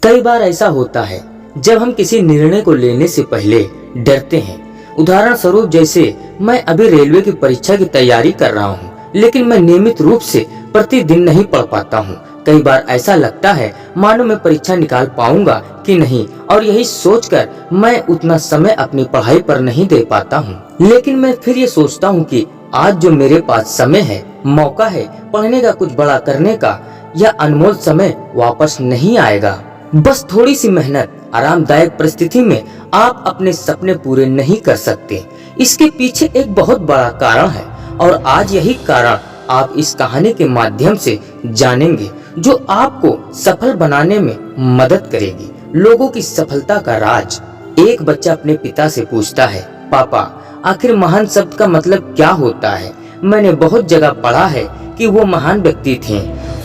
कई बार ऐसा होता है जब हम किसी निर्णय को लेने से पहले डरते हैं। उदाहरण स्वरूप, जैसे मैं अभी रेलवे की परीक्षा की तैयारी कर रहा हूँ, लेकिन मैं नियमित रूप से प्रतिदिन नहीं पढ़ पाता हूँ। कई बार ऐसा लगता है मानो मैं परीक्षा निकाल पाऊंगा कि नहीं, और यही सोचकर मैं उतना समय अपनी पढ़ाई पर नहीं दे पाता हूँ। लेकिन मैं फिर ये सोचता हूँ कि आज जो मेरे पास समय है, मौका है पढ़ने का, कुछ बड़ा करने का, यह अनमोल समय वापस नहीं आएगा। बस थोड़ी सी मेहनत, आरामदायक परिस्थिति में आप अपने सपने पूरे नहीं कर सकते। इसके पीछे एक बहुत बड़ा कारण है, और आज यही कारण आप इस कहानी के माध्यम से जानेंगे, जो आपको सफल बनाने में मदद करेगी। लोगों की सफलता का राज। एक बच्चा अपने पिता से पूछता है, पापा, आखिर महान शब्द का मतलब क्या होता है? मैंने बहुत जगह पढ़ा है कि वो महान व्यक्ति थे,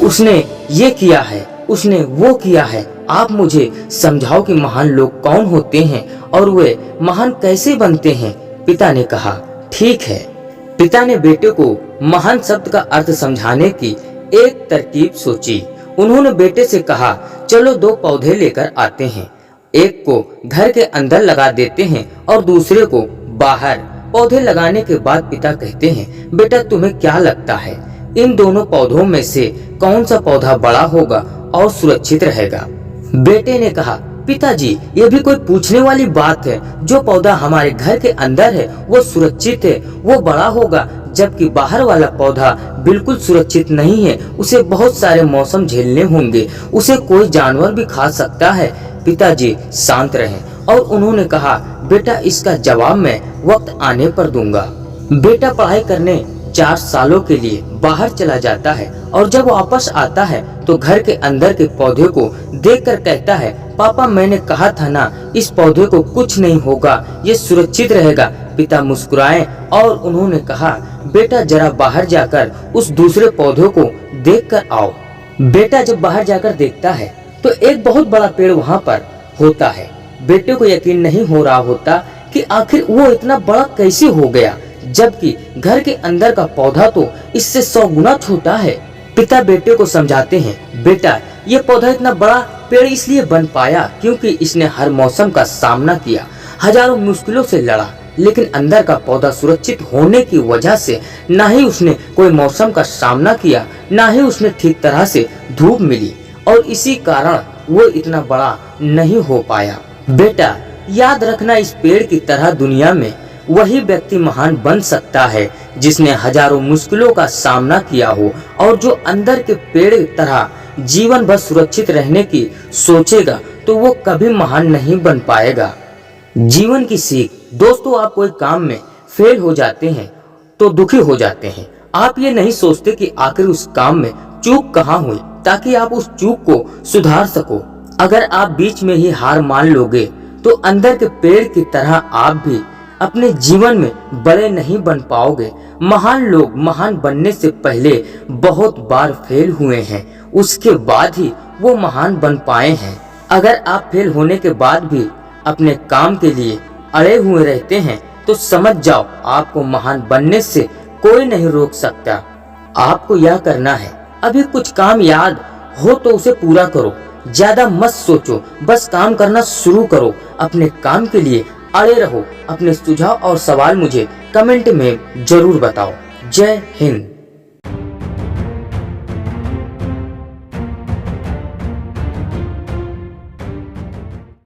उसने ये किया है, उसने वो किया है। आप मुझे समझाओ कि महान लोग कौन होते हैं और वे महान कैसे बनते हैं। पिता ने कहा, ठीक है। पिता ने बेटे को महान शब्द का अर्थ समझाने की एक तरकीब सोची। उन्होंने बेटे से कहा, चलो 2 पौधे लेकर आते हैं, एक को घर के अंदर लगा देते हैं और दूसरे को बाहर। पौधे लगाने के बाद पिता कहते हैं, बेटा तुम्हें क्या लगता है, इन दोनों पौधों में से कौन सा पौधा बड़ा होगा और सुरक्षित रहेगा? बेटे ने कहा, पिताजी, ये भी कोई पूछने वाली बात है। जो पौधा हमारे घर के अंदर है वो सुरक्षित है, वो बड़ा होगा, जबकि बाहर वाला पौधा बिल्कुल सुरक्षित नहीं है। उसे बहुत सारे मौसम झेलने होंगे, उसे कोई जानवर भी खा सकता है। पिताजी शांत रहें, और उन्होंने कहा, बेटा इसका जवाब मैं वक्त आने पर दूंगा। बेटा पढ़ाई करने 4 सालों के लिए बाहर चला जाता है, और जब वापस आता है तो घर के अंदर के पौधे को देखकर कहता है, पापा मैंने कहा था ना, इस पौधे को कुछ नहीं होगा, ये सुरक्षित रहेगा। पिता मुस्कुराए और उन्होंने कहा, बेटा जरा बाहर जाकर उस दूसरे पौधे को देखकर आओ। बेटा जब बाहर जाकर देखता है तो एक बहुत बड़ा पेड़ वहाँ पर होता है। बेटे को यकीन नहीं हो रहा होता कि आखिर वो इतना बड़ा कैसे हो गया, जबकि घर के अंदर का पौधा तो इससे 100 गुना छोटा है। पिता बेटे को समझाते हैं, बेटा ये पौधा इतना बड़ा पेड़ इसलिए बन पाया क्योंकि इसने हर मौसम का सामना किया, हजारों मुश्किलों से लड़ा, लेकिन अंदर का पौधा सुरक्षित होने की वजह से ना ही उसने कोई मौसम का सामना किया, ना ही उसने ठीक तरह से धूप मिली, और इसी कारण वो इतना बड़ा नहीं हो पाया। बेटा याद रखना, इस पेड़ की तरह दुनिया में वही व्यक्ति महान बन सकता है जिसने हजारों मुश्किलों का सामना किया हो, और जो अंदर के पेड़ की तरह जीवन भर सुरक्षित रहने की सोचेगा तो वो कभी महान नहीं बन पाएगा। जीवन की सीख। दोस्तों, आप कोई काम में फेल हो जाते हैं तो दुखी हो जाते हैं। आप ये नहीं सोचते कि आखिर उस काम में चूक कहाँ हुई, ताकि आप उस चूक को सुधार सको। अगर आप बीच में ही हार मान लोगे तो अंदर के पेड़ की तरह आप भी अपने जीवन में बड़े नहीं बन पाओगे। महान लोग महान बनने से पहले बहुत बार फेल हुए हैं, उसके बाद ही वो महान बन पाए हैं। अगर आप फेल होने के बाद भी अपने काम के लिए अड़े हुए रहते हैं तो समझ जाओ आपको महान बनने से कोई नहीं रोक सकता। आपको यह करना है, अभी कुछ काम याद हो तो उसे पूरा करो, ज्यादा मत सोचो, बस काम करना शुरू करो। अपने काम के लिए अड़े रहो। अपने सुझाव और सवाल मुझे कमेंट में जरूर बताओ। जय हिंद।